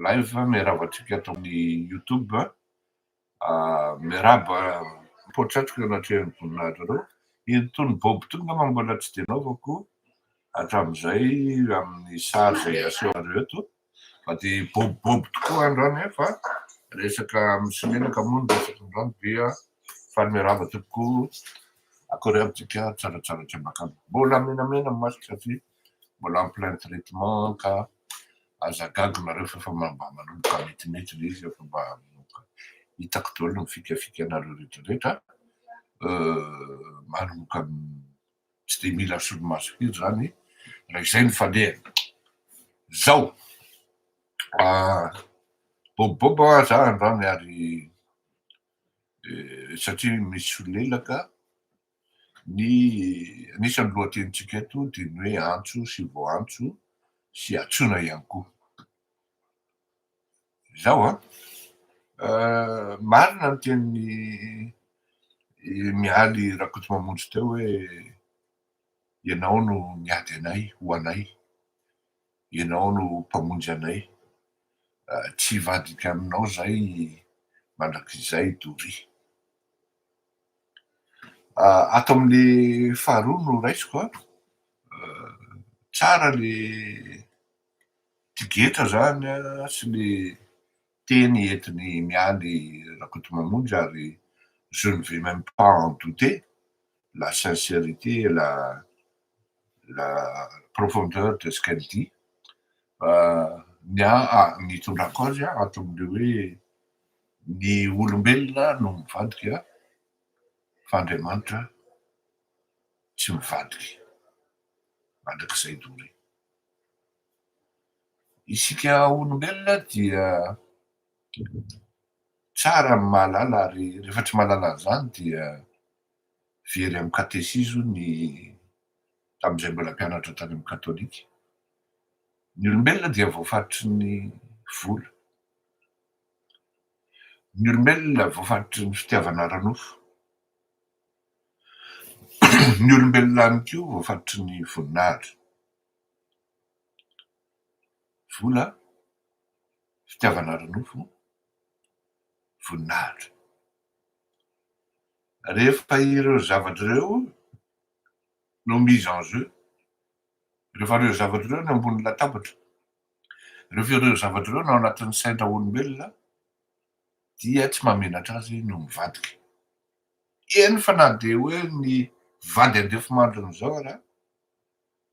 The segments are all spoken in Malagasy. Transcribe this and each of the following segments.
live miaravatsika ato amin'ny YouTube miaraba potratrika anatrehany voninahitra reo itony bob tony ngamba mbola tsy de naovako hatramin'izay amin'ny sary zay aseho areo eto fa de bob tokoa androany fa resaka misimenaka moa ny resaka androany dia fa miaraba tokoa akory amintsika tsaratsara trebakany mbola menamena masika satria mbola en plein traitement ka azagagona fa mba manomboka metimety le izy fa mba hitako daholo ny fikafikanareo rehetrarehetra manomboka tsy de mila solomaso firy zany raha izay ny fandehany zao bobobo za androany ary satria misy solelaka ny anisan'ny lohatenitsika eto dia ny hoe antso sy voantso sy atsona ihany koa zao marina ny tenin'ny mialy rakoto mamonjy teo hoe ianao no miady anay ho anay ianao no mpamonjy anay tsy vadika aminao zay mandrakizay dory ato amin'le faharoa no raisiko tsara le tigetra zany sy le teny entiny mialy rakoto mamonjy ary je ne vais même pas en douter la sincérité et la profondeur de ce qu'elle dit ny tondrako azy ato amin'le hoe ny olombelona no mivadika fa Andriamanitra tsy mivadiky mandrakizay dory isika olombelona dia tsara ny mahalala ary rehefa tsy mahalala an'izany dia very amin'ny katesizme tamin'izay mbola mpianatra tany amin'ny katolika ny olombelona dia voafaritry ny vola ny olombelona voafaritry ny fitiavana ara-nofo ny olombelona any koa voafaritry ny voninahitra vola fitiavana ara-nofo voninahitra rehefa ireo zavatra ireo no mise en jeu rehefa ireo zavatra ireo no ambony latabatra rehefa ireo zavatra ireo no ao anatin'ny saina olombelona dia tsy mamenatra azy no mivadika eny fa na de hoe ny vady andefomandriny zao raha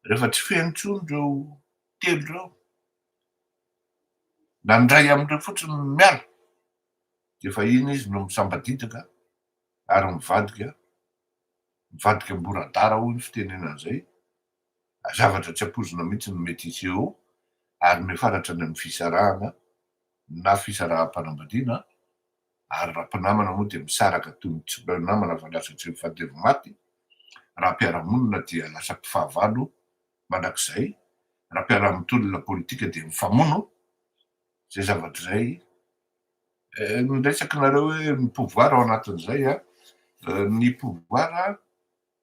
rehefa tsy feno intsony reo telo reo na ndray amin'ireo fotsiny miala de fa iny izy no misambaditaka ary mivadika mboradara hoy ny fitenenan'izay zavatra tsy ampozina mihitsy no mety iseho ary mifaratra ny amin'ny fisarahana na fisarahampanambadiana ary raha mpanamana moa dia misaraka toy ny tsy mpanamana fa lasa tsy mifadevo maty raha mpiaramonina dia lasa mpifahavalo mandrakizay raha mpiara-mitolona politika dia mifamono zay zavatra zay miresaka nareo hoe ny pouvoir ao anatin'izay ny pouvoir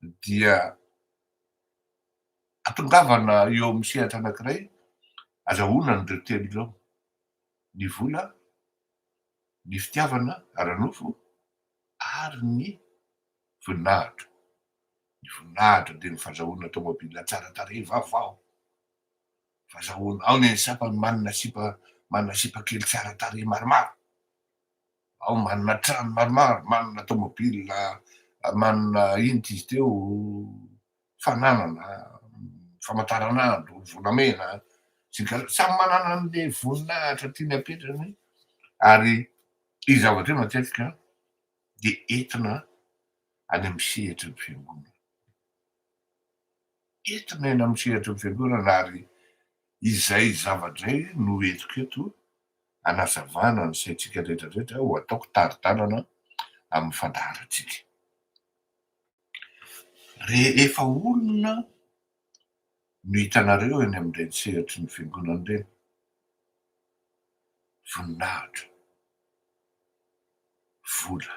dia atongavana eo amin'ny sehatra anankiray azahoana n'ireo telo ireo ny vola ny fitiavana ara-nofo ary ny voninahitra dia ny fahazahoana tomobila tsara tarehy vaovao fahazahoana ao ny sapany manana sipa kely tsara tarehy maromaro ao manana trano maromaro manana tomobila manana inty izy teo fananana famataranandro volamena samy manana an'le voninahitra tiany apetrany ary izy zavatra io matetika dia entina any amin'ny sehatra ny fiangonana entina eny amin'ny sehatra ny fiangonana ary izay zavatra zay no entiko eto anazavana ny saintsika rehetrarehetra ho ataoko tari-dalana amin'ny fandaharatsika rehefa olona no hitanareo eny amin'ireny sehatry ny fiangonana ireny voninahitra vola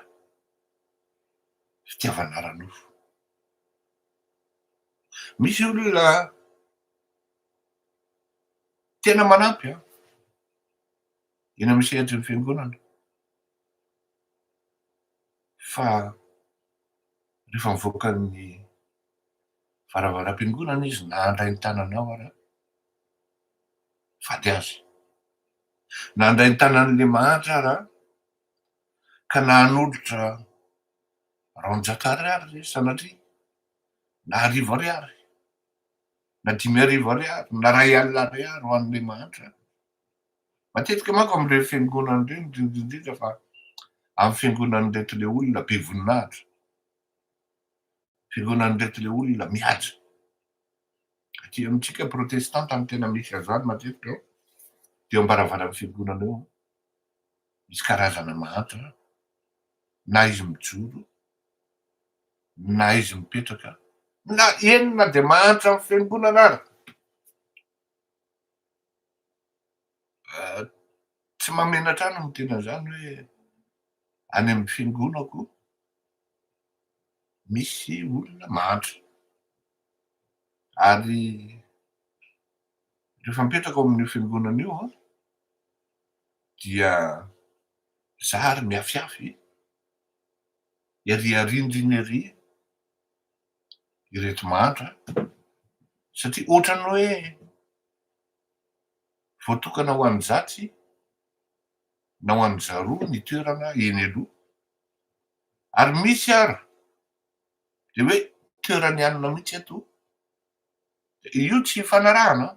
fitiavana ara-nofo misy olona tena manampy ina misehatra ny fiangonana fa rehefa mivoaka ny varavaram-piangonana izy na andray ny tananao ara fady azy na andray ny tanan'le mahatra ara ka nanolotra raonjato ariary sanatria na arivo ariary na 5 arivo ariary na 2 alina ariary ho an'le mahatra matetika manko am'ireo fiangonana reny indrindrindrindra fa amin'ny fiangonany reto le olona be voninahitra fiangonany reto le olona mihaja aty amitsika protestanta ny tena misy azany matetika ao de ambaravaran'ny fiangonana eo misy karazana mahatra na izy mijoro na izy mipetraka na enina de mahatra amin'ny fiangonana ary tsy mamenatrano ny tena zany hoe any amin'ny fiangonako misy olona mahatra ary rehefa mipetraka ao amin'io fiangonana io a dia zary miafiafy ery arindriny ery ireto mahatra satria ohatrany hoe voatokana ho an'ny zatsy na ho an'ny zaroa ny toerana eny aloha ary misy ara de hoe toerany anina mihitsy ato io tsy fanarahana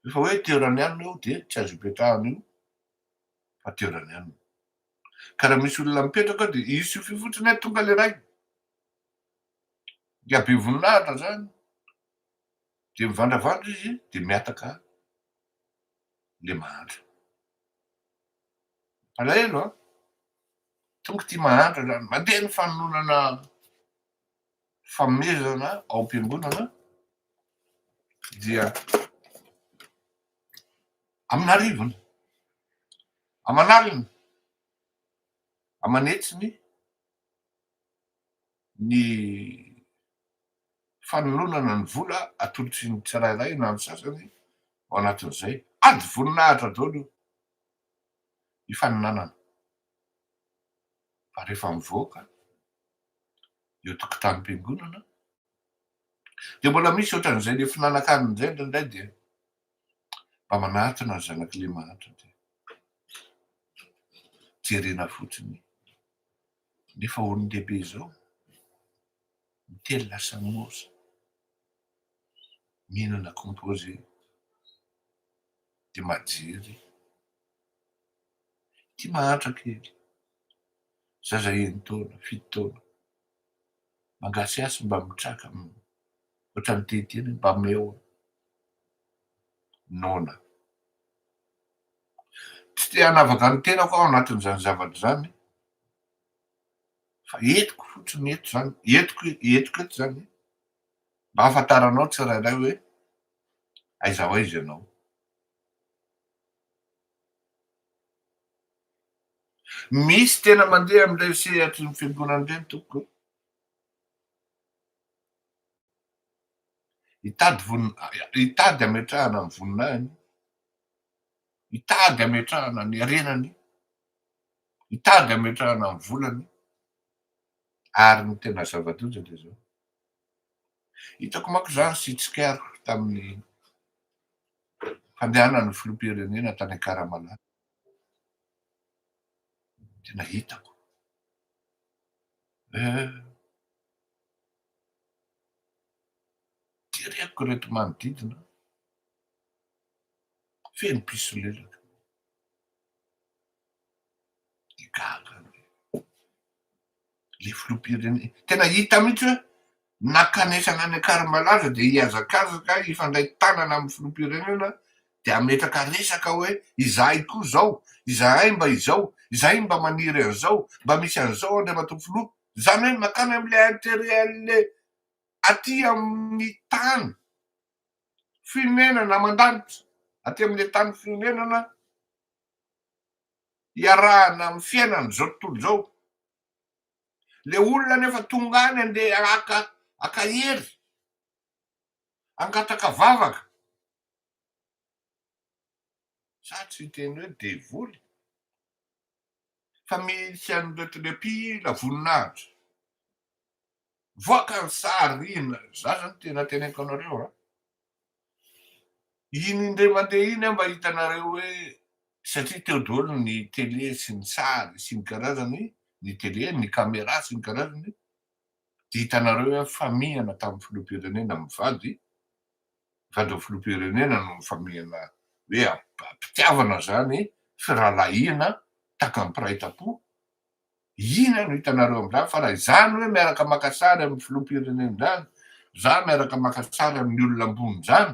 rehefa hoe toerany anina io de tsy azo ipetrahana io fa toerany anina ka raha misy olona mipetraka de isy io fifotsiny a tonga le ray de be voninahitra zany de mivandravandra izy de miataka le mahatra alahelo a tonga ty mahatra zany mandeha ny fanolonana famezana ao am-piangonana dia amin'arivony amanalina amanetsiny ny fanolonana ny vola atolotry ny tsirairay na ny sasany ao anatin'izay ady voninahitra daholo io ifaninanana fa rehefa mivoaka eo tokotanim-piangonana de mbola misy ohatran'izay le finanankaniny zay ndraindray de mba manatona ny zanak'le mahatra de jerena fotsiny nefa ony lehibe zao mitely lasa moza mihinana composé de majery ty mahatra kely zaza 1 taona 7 taona mangasy asy mba mitraka ohatrany teteny mba meo nona tsy te hanavaka ny tenako ao anatin'izany zavatra zany fa etiko fotsiny eto zany etiko eto zany mba ahafantaranao tsirairay hoe aiza ho aiza ianao misy tena mandeha am'ilay sehatry ny fiangonana reny tompoko hitady ametrahana ny voninahiny hitady ametrahana ny arenany hitady ametrahana ny volany ary ny tena zava-doza de zao hitako manko zany sitsikaro tamin'ny fandehanany filoham-pirenena tany Akaramalà tena hitako jereko reto manodidina feno piso lelaka de gaga le filoham-pirenena tena hita mihitsy hoe nakanesana any Akaramalà de hiazakazaka ifandray tanana amin'ny filoham-pirenena de ametraka resaka hoe izahay koa zao izahay mba izao izahay mba maniry an'izao mba misy an'izao andriamatoa filoha zany hoe makany am'le intérieur-le aty amin'ny tany firenena mandanitra aty am'le tany firenena iarahana amin'ny fiainany zao tontolo zao le olona nefa tonga any andeha akahery angataka vavaka sa tsy teny hoe devoly fa misy an'ireo telepila voninahitra voaka ny sary ina za zany tena teneko anareo iny indray mandeha iny mba hitanareo hoe satria teo daholo ny tele sy ny sary sy ny karazany ny tele ny kamera sy ny karazany de hitanareo hoe famihana tamin'ny filoham-pirenena mivady vady filoham-pirenena no famihana hoe ampitiavana zany firalahiana taka ny piraitam-po ina no hitanareo am'zany fa raha izany hoe miaraka maka sary amin'ny filoham-pirenena zany za miaraka maka sary amin'ny olona ambony zany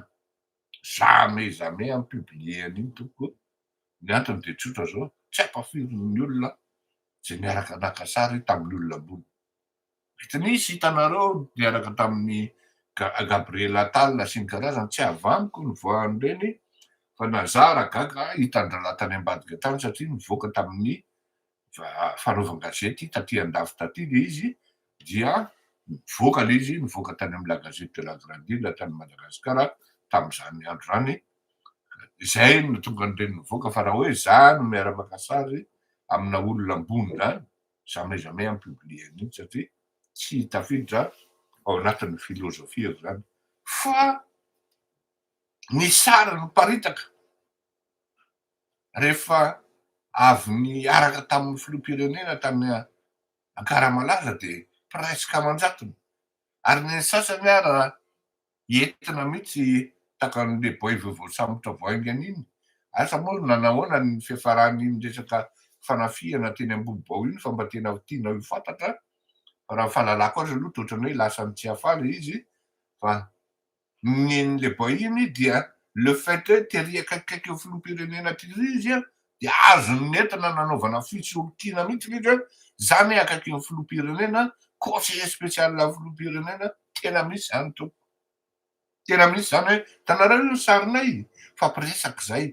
jamais ampiblie an'iny toko ny antony de tsotra zao tsy ampafirin'ny olona zay miaraka naka sary tamin'ny olona ambony mety nisy hitanareo miaraka tamin'ny Gabriela Attal sy ny karazany tsy avamiko ny voan'ireny fa Nazara Gaga hitandrala tany ambadika tany satria nivoaka tamin'ny fanaovan-gazety taty andafy taty le izy dia nivoaka le izy nivoaka tany amin'ny la gazette de la grande île tany Madagasikara tamin'izany andro zany izay no tonga an'ireny nivoaka fa raha hoe za no miara-maka sary amina olona ambony zany jamais ampiblie an'iny satria tsy tafiditra ao anatin'ny filozofia zany fa ny sary no paritaka rehefa avy niaraka tamin'ny filoham-pirenena tany Ankara-Malaza de presque amanjatony ary ny sasany ara entina mihitsy taka an'le boy vaovao sambotra voaingany iny asa moa nanahoana ny fiafaran'iny resaka fanafihana teny ambony bao iny fa mba tena tiana ho fantatra raha fahalalako azy aloha toetrany hoe lasany tsy hafaly izy fa n'le boy iny dia le fait hoe tery akaikikaiky eo filoham-pirenena tiry izy de azony nentina nanaovana fisolokiana mihitsy izy hoe zany hoe akaiky ny filoham-pirenena conseiller spécial filoham-pirenena tena misy zany toko tena misy zany hoe tanareo io sarinay fampiresaky zay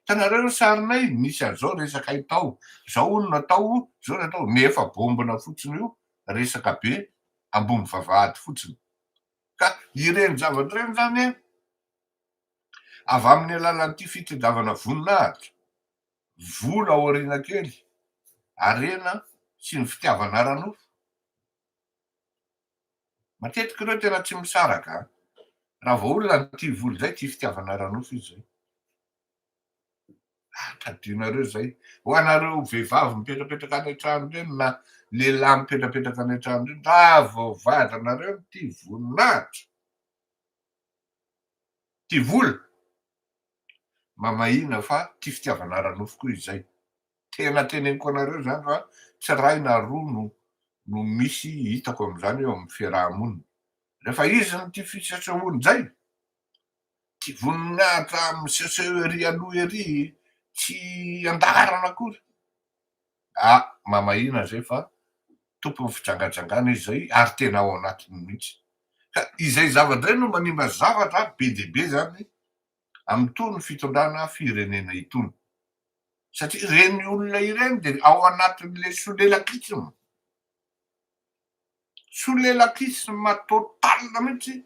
tanareo io sarinay misy an'izao resaka itao zao olona atao zao atao nefa bombina fotsiny io resaka be ambony vavahady fotsiny ka ireny zavatra ireny zany avy amin'ny alalan'ity fitadiavana voninahitra vola aoriana kely arena sy ny fitiavana ara-nofo matetika ireo tena tsy misaraka raha vao olona nyty vola zay ty fitiavana ara-nofo izy zay tadinareo zay ho anareo vehivavy mipetrapetraka any an-trano reny na lehilahy mipetrapetraka any an-trano reny raha vao vadanareo ty voninahitra ty vola mamahina fa ty fitiavana ara-nofo koa izay tena teneniko anareo zany fa tsy ray na roa no misy hitako am'izany eo amin'ny fiarahamonina rehefa izy no ty fisesehoany zay ty voninahitra miseseho ery aloha ery tsy andaharana akory mamahina zay fa tompony fijangajangana izy zay ary tena ao anatiny mihitsy ka izay zavatra zay no manimba zavatra be deabe zany amin'ny tony fitondrana firenena itony satria reny olona ireny de ao anatin'le solelakisma totalina mihitsy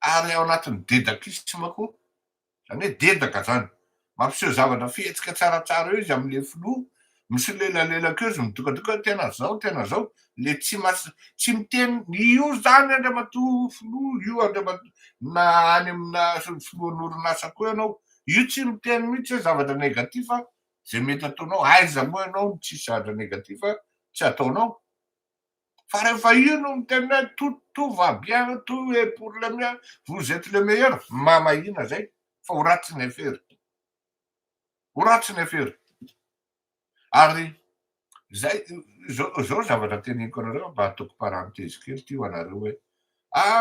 ary ao anatin'ny dedakisma koa zany hoe dedaka zany mampiseho zavatra fihetsika tsaratsara eo izy am'le filoha misolelalela keo izy midokadoka tena zao le tsy miteny io zany andriamatoa filoha io andriamatoa na any amina filohan'orinasa koa ianao io tsy miteny mihitsy hoe zavatra negatifa zay mety ataonao aiza moa ianao tsisy zavatra negatifa tsy ataonao fa rehefa io no miteny hoe tout va bien tout est pour le mieux vous êtes le meilleur mamahina zay fa ho ratsy ny afery ary zay zao zavatra teneniko anareo mba ataoko parenthèse kely ty ho anareo hoe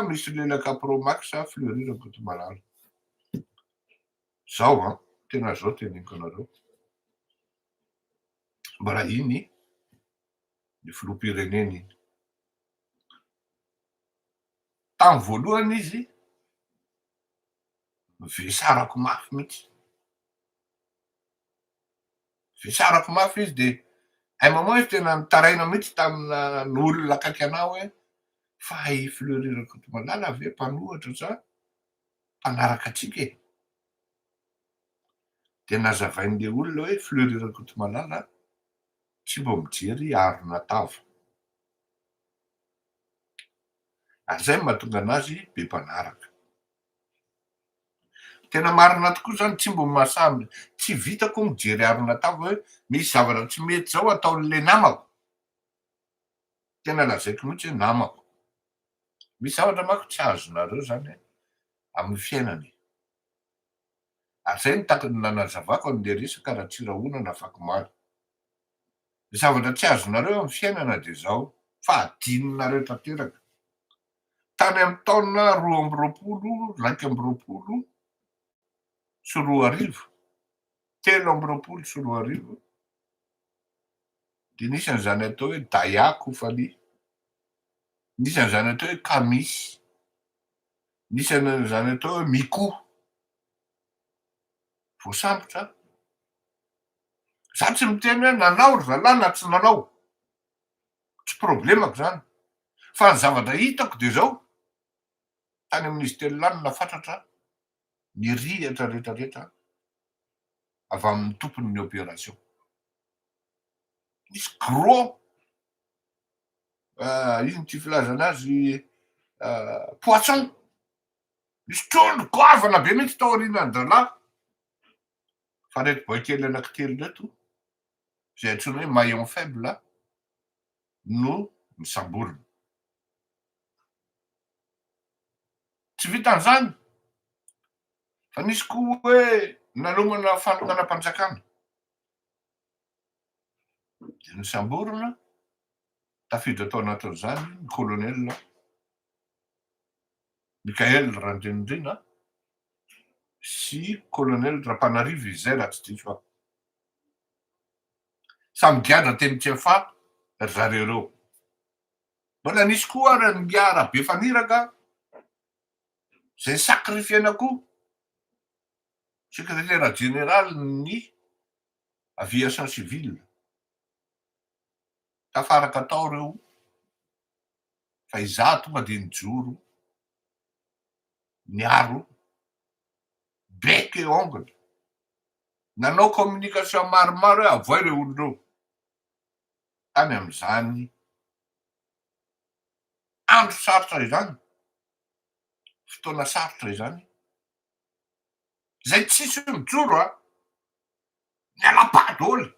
misy lelaka promax fleurir Guatemala zao tena zao teneniko anareo mba raha iny ny filoham-pirenena iny tamy voalohany izy vesarako mafy mihitsy vesarako mafy izy de mamoa izy tena nitaraina mihitsy tamina n'olona akaiky anao hoe fa i fleurir Guatemala ve mpanohatra sa mpanaraka atsika de nazavain'le olona hoe fleurir Guatemala tsy mbo mijery arina tava. Ary zay mahatonga anazy be mpanaraka. Tena marina tokoa zany, tsy mbo mahasamby, tsy vitako mijery arina tava hoe misy zavatra tsy mety zao ataon'le namako. Tena lazaiko mihitsy hoe namako. Misy zavatra manko tsy azonareo zany amin'ny fiainany. Ary zay ny nanazavako an'le resaka raha tsy rahona vakimaly. Ny zavatra tsy azonareo amin'ny fiainana de zao, fa adininareo tanteraka. Tany amin'ny taona 2020, 2021 sy 2020, 2020 sy 2020, de nisy an'izany atao hoe Daya Koufali, nisy an'izany atao hoe Kamisy, nisy an'izany atao hoe Mikou. Voasambotra. Za tsy miteny hoe nanao ry zalahy na tsy nanao, tsy problemako zany. Fa ny zavatra hitako de zao, tany amin'izy telo lanina fantatra ny rihatra rehetrarehetra avy amin'ny tompon'ny opération. Nisy gros ino ty filazana azy, poisson, nisy trondro goavana be mihitsy tao aorianan'ny zalahy. Fa reto boay kely anankitelo reto zay antsoina hoe maillon faible no misamborona. Tsy vitan'izany fa nisy koa hoe nanomana fanonganam-panjakana de nisamborona, tafiditra tao anatin'izany ny colonel Mikael Randrianirina sy colonel Rapanarivo izay raha tsy diso aho. Samy giadra teny Tsefa ry zareo reo. Mbola nisy koa ary ny Ngara Befaniraka zay sakrifiena koa secrétaire général ny aviation civile. Tafaraka tao reo fa izaho tonga de nijoro niaro bec et ongle. Nanao communication maromaro hoe avoay reo olon'ireo. Tany amin'izany andro sarotra izany, fotoana sarotra izany, zay tsisy mijoro niala-pahy daholo.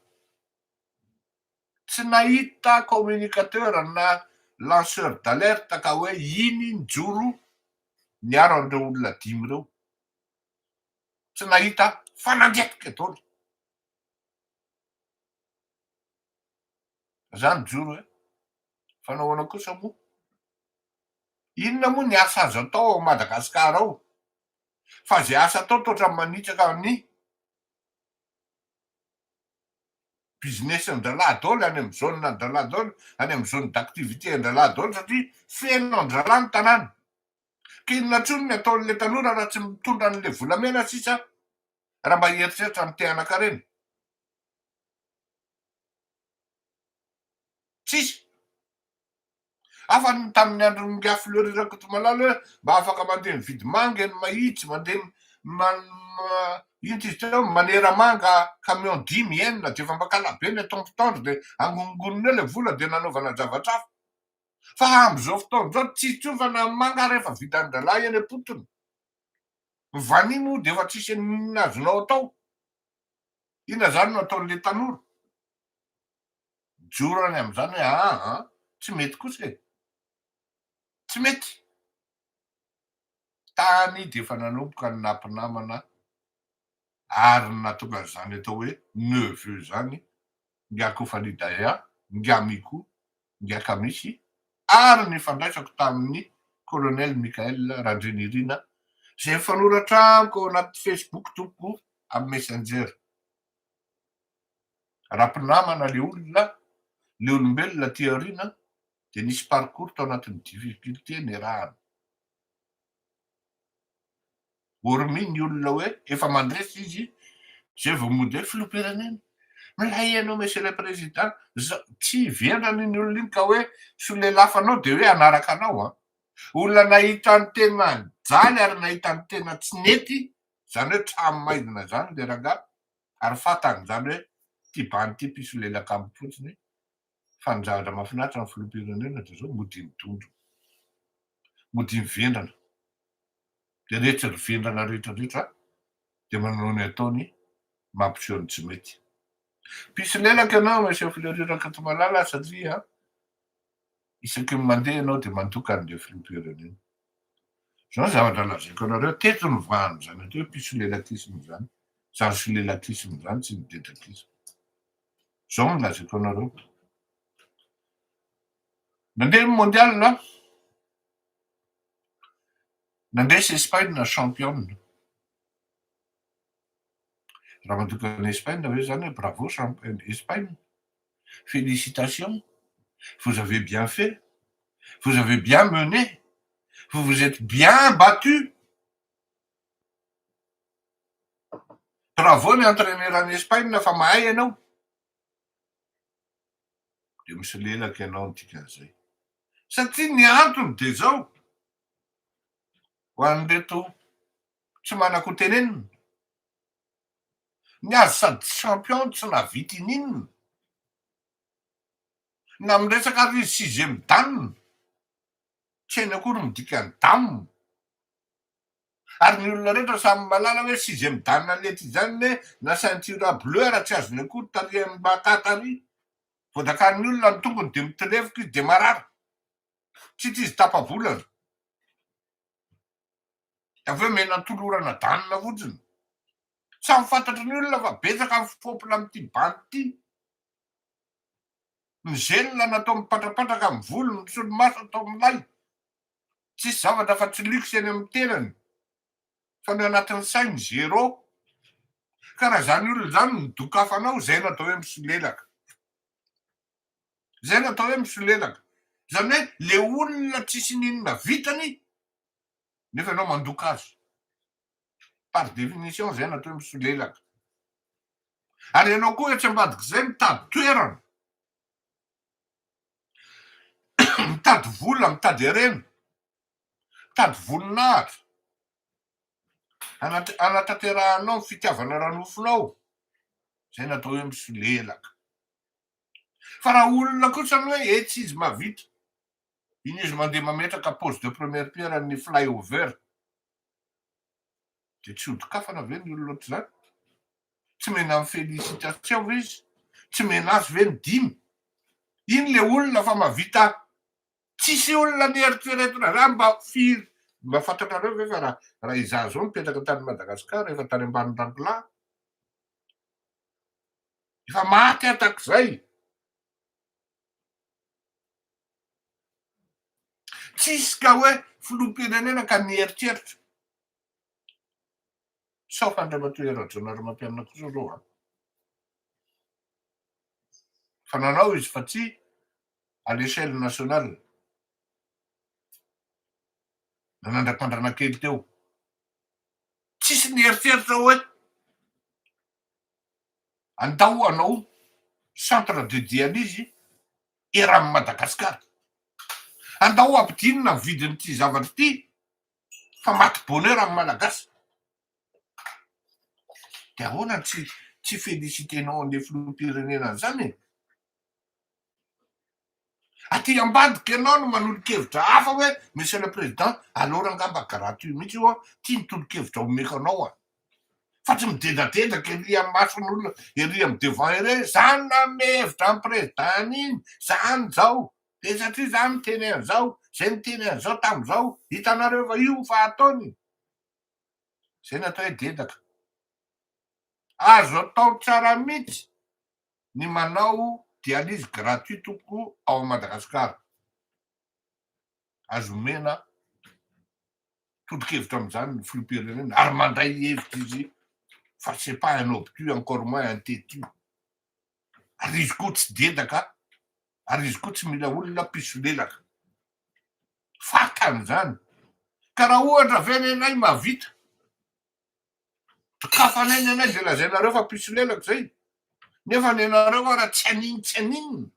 Tsy nahita communicateur na lanceur d'alerte ka hoe iny nijoro niaro an'ireo olona 5 reo. Tsy nahita fa nandretika daholo. Zany joro hoe fanahoana kosa moa, inona moa ny asa azo atao ao Madagasikara ao fa zay asa atao totra manitsaka ny business-ndralahy daholo any amin'ny zone-ndralahy daholo, any amin'ny zone d'activité-ndralahy daholo satria feno andralahy ny tanàna. Kinona ntsony ny ataon'le tanora raha tsy mitondra an'le volamena sisa raha mba hieritreritra ny te anankareny. Tsisy. Afa tamin'ny andron'ny Fleury Rakotomalala hoe mba afaka mandeha mividy manga eny Mahitsy, mandeha ino ty izy teo manera manga camion 5 enina de efa mankalabe ny atompotondro de angongonina eo le vola de nanaovana zavatra hafa. Fa am'izao fotoana zao tsy tsofana manga rehefa vitan'ny-dralahy eny Potony. Vanio moa de efa tsisy inona azonao atao. Inona zany no ataon'le tanora? Joro any amin'izany hoe tsy mety kosa e. Tsy mety. Tany de efa nanomboka ny nampinamana ary natonga an'izany atao hoe neveu zany, Nga Koufali Daya, Nga Mikou, Nga Kamisy, ary nifandraisako tamin'ny colonel Mikael Randrianirina zay mifanoratra amiko ao anaty Facebook tompoko amin'ny messenger. Raha-mpinamana le olona, le olombelona ty aoriana de nisy parcours tao anatin'ny difficulté niarahana. Hormis ny olona hoe efa mandresy izy zay vao mody hoe filoham-pirenena, milay ianao monsieur le président, tsy vendrany iny olona iny ka hoe solelafanao de hoe anaraka anao. Olona nahita ny tena jaly ary nahita ny tena tsy nety, zany hoe trano maidina zany le rangahy, ary fantany zany hoe ty bany ty mpisolelaka aminy fotsiny fanjahatra mahafinaritra ny filoham-pirenena dia zao modiny tondro, modiny vendrana. Dia rehetra ry vendrana rehetrarehetra dia manao ny ataony mampiseho ny tsy mety. Mpisy lelaka ianao maseho fireriraka ty malala satria isaky ny mandeha ianao dia mandoka an'le filoham-pirenena. Zao ny zavatra lazaiko anareo teto ny vahany zany atao hoe mpisy lelakisina zany, zany sy lelakisina zany tsy midedakisina. Zao ny lazaiko anareo. Nandeha mondial na nandresy Espagne championne. Raha mandoka ny Espagne hoe zany hoe bravo Espagne, félicitations, vous avez bien fait, vous avez bien mené, vous vous êtes bien battu. Bravo ny entraîneur en Espagne fa mahay ianao. Dia misy lelaka ianao ny dikan'izay. Satria ny antony dia zao ho an'ireto tsy manako tenenina. Niazy sady champion tsy navita ininona. Na miresaka ry 6e dan, tsy hainy akory midika ny dam. Ary ny olona rehetra samy malala hoe 6e dan lety izany ne na ceinture bleu raha tsy azony akory tarihan'ny makatary. Voadakan'ny olona ny tongony dia mitilevoka izy dia marary. Tsy tia izy tapa-bolana. Avy eo mena tolorana danina fotsiny. Samy fantatry ny olona fa betsaka ny fopona amin'ity bandy ity. Ny zelona natao mipatrapatraka amin'ny volony, ny solomaso atao milay. Tsisy zavatra fa tsy luxe eny amin'ny tenany. Fa ny anatin'ny sainy 0. Ka raha zany olona zany midokafanao, zay natao hoe misolelaka. Zay natao hoe misolelaka. Zany hoe le olona tsisy ninona vitany nefa ianao mandoka azy. Par définition zay natao hoe misolelaka. Ary ianao koa tsy ambadik'izay mitady toerana. Mitady vola, mitady herena, mitady voninahitra. Anatanterahanao ny fitiavana ranofonao. Zay natao hoe misolelaka. Fa raha olona kosa ny hoe tsy izy mavita. Iny izy mandeha mametraka pose de première pierre amin'ny flyover. Dia tsy hodikafana ve ny olona ohatr'izany? Tsy mena amin'ny félicitation ve izy? Tsy mena azy ve ny dimy? Iny le olona fa mavita. Tsisy olona nieritreretina raha mba fantatrareo ve fa raha izaho zao mipetraka tany Madagasikara efa tany ambany Rangola. Efa maty atak'izay. Tsisy ka hoe filoham-pirenena ka nieritreritra. Sao Andriamatoa Rajaonareo mampianina kosa reo. Fa nanao izy fa tsy à l'échelle nationale. Nanandram-pandrana kely teo. Tsisy nieritreritra hoe andao anao centre de dialyse eran'ny Madagasikara. Andao ampidinina ny vidin'ity zavatra ity fa maty bonheur amin'ny Malagasy. Dia ahoana tsy félicitenao an'le filoham-pirenena zany? Aty ambadika ianao no manolo-kevitra hafa hoe monsieur le président, alora angamba gratuit mihitsy io tia nitolo-kevitra omeko anao. Fa tsy midedadedaka ery amin'ny mason'olona, ery amin'ny devant ery, zany nanome hevitra amin'ny président iny, zany zao. Dia satria zany miteny an'izao, zay miteny an'izao tamin'izao, hitanareo fa io fa ataony. Zay natao hoe dedaka. Azo atao tsara mihitsy ny manao dialyse gratuit tokoa ao Madagasikara. Azo mena tolo-kevitra amin'izany ny filoham-pirenena ary mandray hevitra izy fa c'est pas un obtus, encore moins un têtu. Ary izy koa tsy dedaka, ary izy koa tsy mila olona mpisolelaka. Fatan'izany. Ka raha ohatra ve nenay mavita, kafanay nenay dia lazainareo fa mpisolelaka zay. Nefa nenareo raha tsy aninona.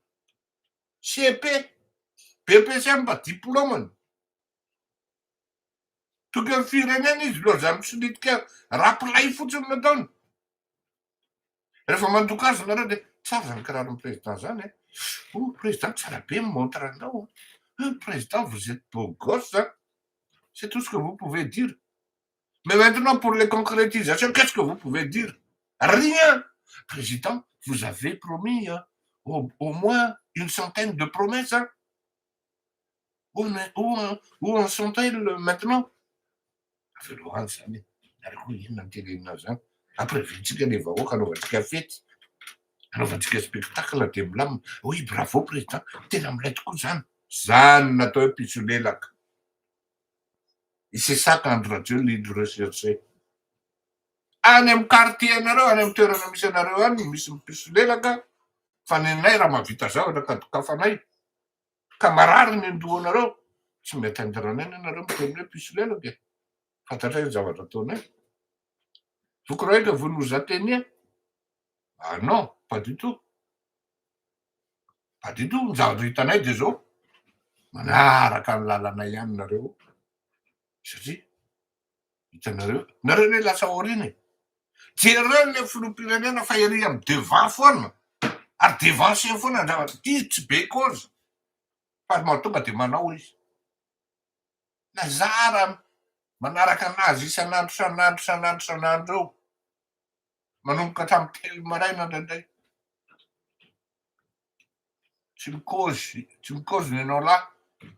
CP, BPC mba diplômany. Tokony amin'ny firenena izy loha zany misolitika rapolay fotsiny nataony. Rehefa mandoka azy nareo dia tsara zany kiraron'ny président zany. Oh, président, tsara be montre anao. Président, vous êtes beau gosse, hein? C'est tout ce que vous pouvez dire. Mais maintenant, pour les concrétisations, qu'est-ce que vous pouvez dire? Rien. Président, vous avez promis au moins une centaine de promesses. Hein? Où en sont-elles maintenant? Après, vitsika ny vahoaka anaovantsika fety. Anaovantsika spectacle dia milamina. Oui, bravo président. Tena milay tokoa zany. Zany natao hoe piso lelaka. Et c'est ça qu'André Dieu lui recherchait. Any amin'ny quartier anareo, any amin'ny toerana misy anareo any misy piso lelaka. Fa nenay raha mahavita zavatra ka dokafanay. Ka marary ny andohanareo. Tsy mety andiranay anareo miteny hoe piso lelaka e. Fantatray ny zavatra ataonay. Vous croyez que vous nous atteignez? Ah non, pas du tout. Pas du tout. Ny zavatra hitanay dia zao. Manaraka ny lalana ihany nareo. Satria hitanareo, nareo ne lasa aoriana e. Jereo le filoham-pirenena fa ery amin'ny devant foana. Ary devant sy foana ny zavatra ity tsy be cause. Fa mahatonga dia manao izy. Lazara manaraka anazy isan'andro eo. Manomboka hatramin'ny telo maraina indraindray. Tsy mikôzy ny ianao lahy.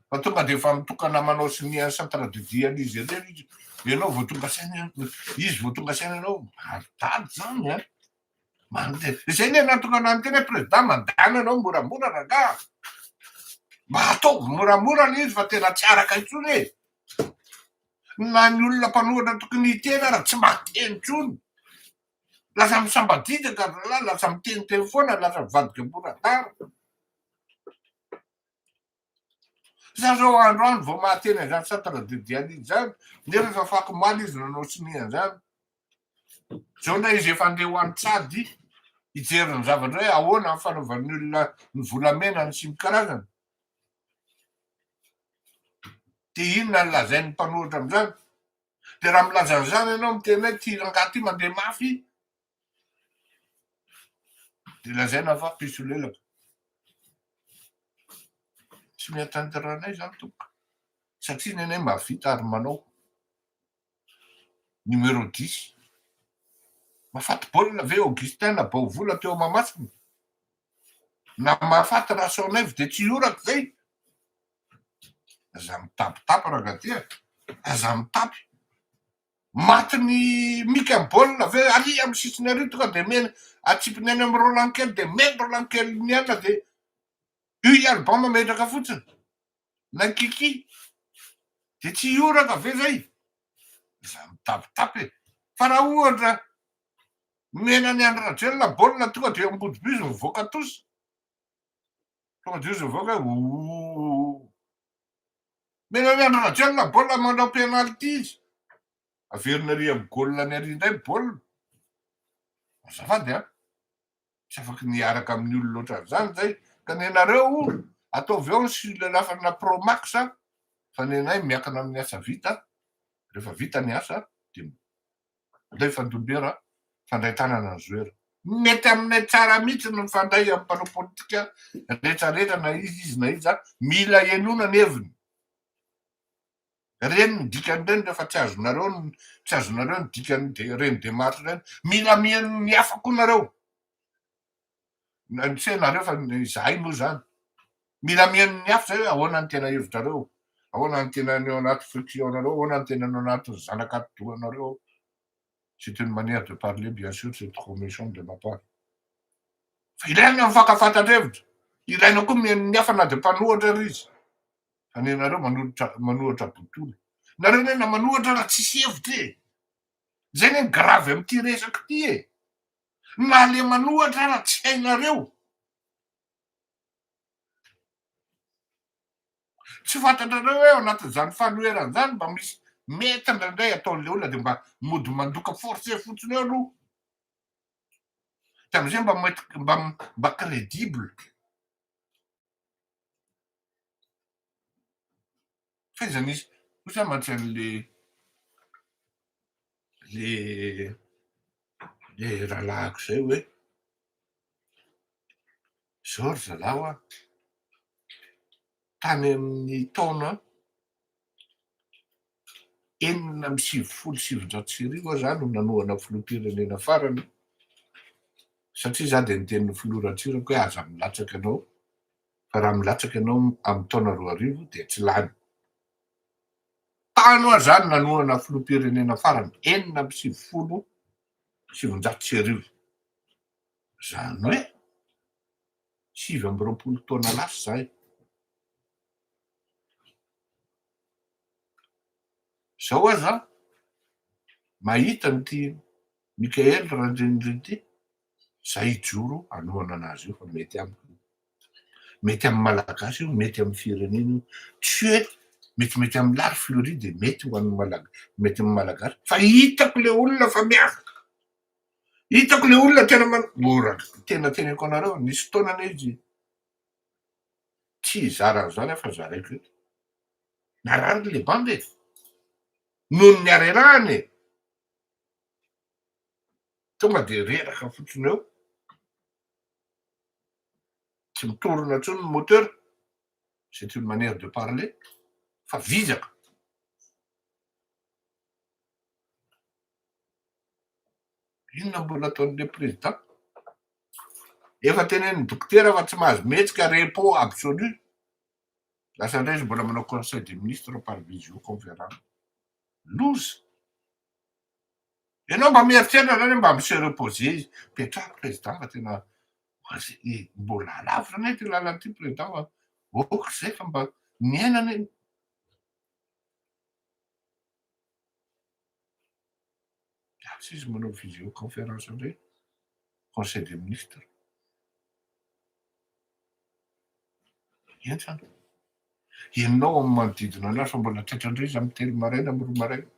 Fa tonga dia efa mitokana manao sinian centre de dialyse ireny izy. Ianao vao tonga saina izy vao tonga saina ianao maritady zany a. Mandeha. Izay ny nahatongana any teny hoe président mandany ianao moramora rangaha. Mba ataovy moramora le izy fa tena tsy araka intsony e. Na ny olona mpanohitra tokony hiteny raha tsy mahteny intsony. Lasa misambadidaka raha lasa miteniteny foana lasa mivadika moratara. Za zao androany vao mahateny an'izany centre de dialyse zany nefa efa fako maly izy nanao sinian zany. Zao ndray izy efa andeha ho an-tsady hijery ny zavatra hoe ahoana amin'ny fanaovan'ny olona ny volamena sy ny karazany. Dia inona ny lazain'ny mpanohitra amin'izany? Dia raha milaza an'izany ianao miteny hoe ty rangaha ty mandeha mafy, dia lazaina fa piso lelaka. Tsy mety andiranay zany tompoko. Satria nenay mahavita ary manao. Numéro 10. Mahafaty baolina ve Augustin Baovola teo Mahamasina? Na mahafaty Rasonevy dia tsy orako zay. Aza mitapitapy rangadia. Aza mitapy. Maty ny mika amin'ny baolina ve ary amin'ny sisiny ary tonga dia mena atsipiny any amin'ny Roland kely dia mena Roland kely ny anna dia io album metraka fotsiny. Na kiki. Dia tsy oraka ve zay? Aza mitapitapy. Fa raha ohatra mena ny André Rajoelina baolina tonga dia ambodibizy mivoaka tosa. Tonga dia izy mivoaka hoe mena ny André Rajoelina baolina manao penalty izy. Averina ary amin'ny gaolina ny ary indray baolina. Azafady a. Tsy afaka niaraka amin'ny olona ohatran'izany zay. Ka nenareo ataovy ao sy lelafana Promax fa nenay miakana amin'ny asa vita. Rehefa vita ny asa dia aleo fandomera fandray tanana ny zoera. Mety aminay tsara mihitsy ny mifandray amin'ny mpanao politika rehetrarehetra na izy na iza mila ianoana ny heviny. Reny ny dikan'ireny rehefa tsy azonareo ny dikany reny démarche reny. Mila mihaino ny hafa koa nareo. Tsy nareo fa izahay moa zany. Mila mihaino ny hafa zay hoe ahoana ny tena hevitrareo. Ahoana ny tena ny ao anaty friction nareo. Ahoana ny tena ny ao anaty zanak'atodohanareo. C'est une manière de parler, bien sûr, c'est trop méchant de ma part. Fa ilaina mifankafantatra-hevitra. Ilaina koa mihaino ny hafa na dia mpanohitra ary izy. Fa nenareo manohitra botolo. Nareo nena manohitra raha tsisy hevitra e. Zay ny gravy amin'ity resaka ity e. Na le manohitra raha tsy hainareo. Tsy fantatrareo hoe ao anatin'izany fanoheran'izany mba misy mety indraindray ataon'le olona dia mba mody mandoka forcé fotsiny eo aloha. Dia amin'izay mba crédible. Faiza nisy osa mantsy an'le rahalahiko zay hoe zao ry zalao a tany amin'ny taona 1970 zany no nanohana filoham-pirenena farany satria za de niteniny filoratsirako hoe aza milatsaka anao fa raha milatsaka anao amin'ny taona 2000 de tsy lany tanoa zany nanohana filoham-pirenena farany 1970 zany hoe 20 taona lasa zahay zao aza mahita nyty Mikael Randrianirity zay ijoro anohana anazy io fa mety amiko mety amin'ny malagasy io mety amin'ny firenena io tsy hoe mety amin'ny lary Floride de mety ho an'ny mety amin'ny malagasy fa hitako le olona fa miafaka hitako le olona tena tena teneko anareo nisy fotoana izy tsy zara zany fa zaraiko eto narary le bandy noho ny arerahany tonga de reraka fotsiny eo tsy mitorona intsony ny moteur c'est une manière de parler fa vizaka inona mbola ataon'le président efa tenen'ny dokotera fa tsy mahazo metsika repos absolu lasa indray izy mbola manao conseil des ministres par visioconférence loza ianao mba mieritrerina zany mba mise reposer izy petraha président fa tena mbola alavitra anay ty lalan'ity président fa oko zay fa mba miainana eny asy izy manao visioconférence indray conseil des ministres eny zany ianao amin'ny manodidina anazy fa mbola tratrandray izy amin'ny telo maraina amy roa maraina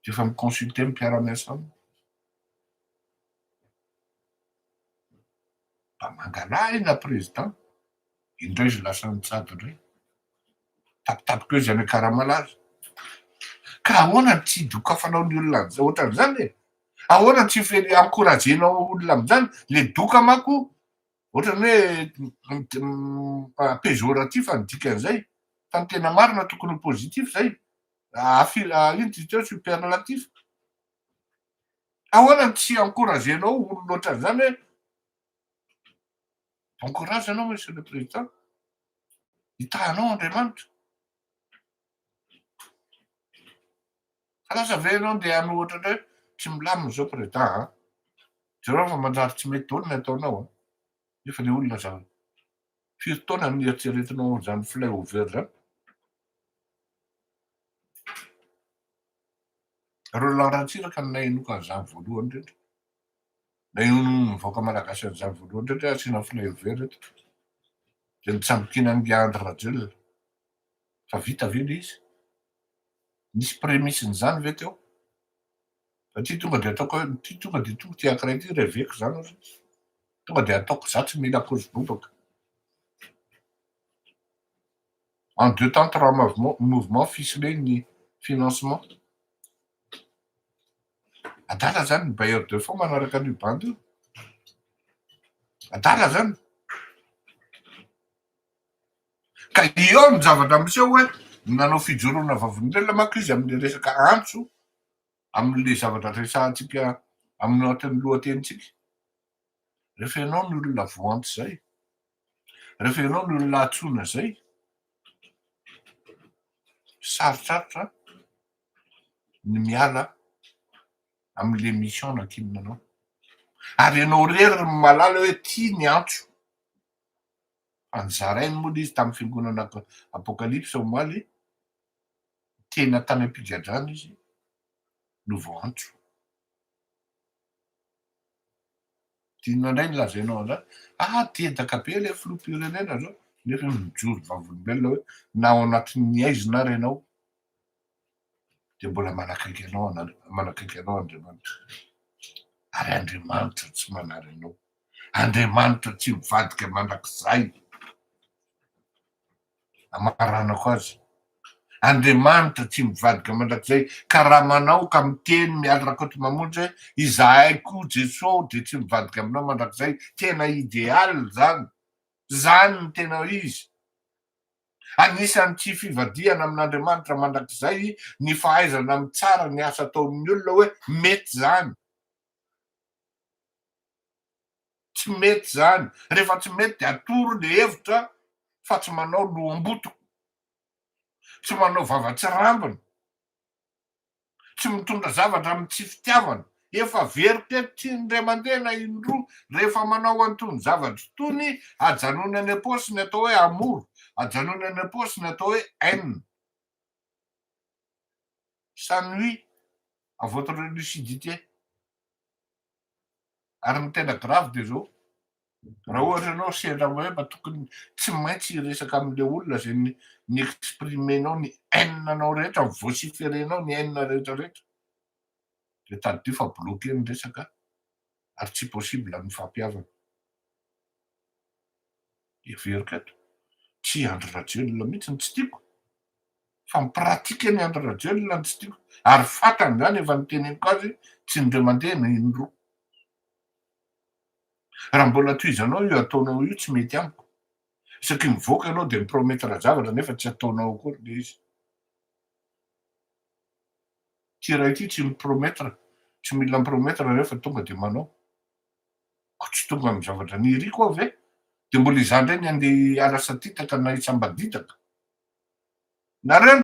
de efa miconsulte mipiara-miasa aminy mba mangalahina président indray izy lasa nitsady indray tapitapika eo izy any Karamalaza ka ahoana tsy dokafanao ny olona ohatran'izany e ahoana tsy encouragenao olona am'zany le doka mako ohatrany hoe péjoratif ny dikan'izay fa ny tena marina tokony positif zay ino teo superlatif ahoana tsy encouragenao olona ohatran'izany hoe encourage anao monsieur le président hitahanao Andriamanitra fa lasa venao de ano ohatra ndray tsy milamina zao président zareo fa manjary tsy mety daholo ny ataonao nefa le olona zany firy taona ny eritreretinao zany flyover zany Roland Ratsiraka ny nainoka an'izany voalohany indrindra nainono mivoaka malagasy an'izany voalohany indrindra asiana flyover eto de nitsambokina ny Andry Rajoelina fa vita ve le izy nisy prémisse-n'izany ve teo fa ty tonga de ataoko tonga de tonga ty ankiray ty reveko zany tonga de ataoko za tsy mila kozibobaka en deux temps trois mouvement ficelé ny financement adala zany ny bailleur de fonds manaraka an'io bandy io adala zany ka io ny zavatra miseho hoe nanao fijoroana vavon'olona mako izy amin'ny resaka antso amin'le zavatra resahantsika amin'ny atin'ny lohatenitsika rehefa ianao ny olona voanto zay rehefa ianao ny olona atsona zay sarotsarotra ny miala amin'le mission nakininanao ary ianao rery malala hoe ty ny antso anjarainy moa izy tamin'ny fiangonana apokalypse omaly tena tany ampigadrana izy no voantso tinona indray ny lazainao an'izany tedaka be le filoham-pirenena zao nefa mijoro vavolombelona hoe na ao anatin'ny aizina renao de mbola manakaiky anao Andriamanitra ary Andriamanitra tsy manary anao Andriamanitra tsy mivadika mandrakizay amaranako azy Andriamanitra tsy mivadika mandrakizay ka raha manao ka miteny miala rakoto mamonjy hoe izahay koa Jesosy de tsy mivadika aminao mandrakizay, tena idealy zany, zany ny tena izy. Anisan'ny tsy fivadiana amin'Andriamanitra mandrakizay ny fahaizana mitsara ny asa ataon'ny olona hoe mety zany. Tsy mety zany, rehefa tsy mety de atoro le hevitra fa tsy manao loam-botoko, tsy manao vava tsy rambina, tsy mitondra zavatra amy tsy fitiavana, efa verika tsy indray mandeha na indroa rehefa manao antony zavatra tony ajanony any am-paosiny atao hoe amour, ajanony any am-paosiny atao hoe haine. Ça nuit à votre lucidité. Ary ny tena grave de zao, raha ohatra ianao sendra hoe mba tokony tsy maintsy hiresaka am'le olona zay ny exprimenao ny haine-nao rehetra, vociférenao ny haine rehetrarehetra, de taddio fa bloqué ny resaka ary tsy possible ny fampihavana. Everiko eto, tsy andro rajelona mihitsy tsy tiako, fa mipratika ny andro rajelona tsy tiako, ary fantany zany efa niteneniko azy tsy indray mandeha na indroa. Raha mbola tohizanao io ataonao io tsy mety amiko, saky mivoaka ianao de miprometra zavatra nefa tsy ataonao akory le izy. Ty raha ity tsy miprometra, tsy mila miprometra rehefa tonga de manao. Tsy tonga amy zavatra niriko aho ve? De mbola izany ndray ny andeha hiala satitaka na hisambaditaka. Nareo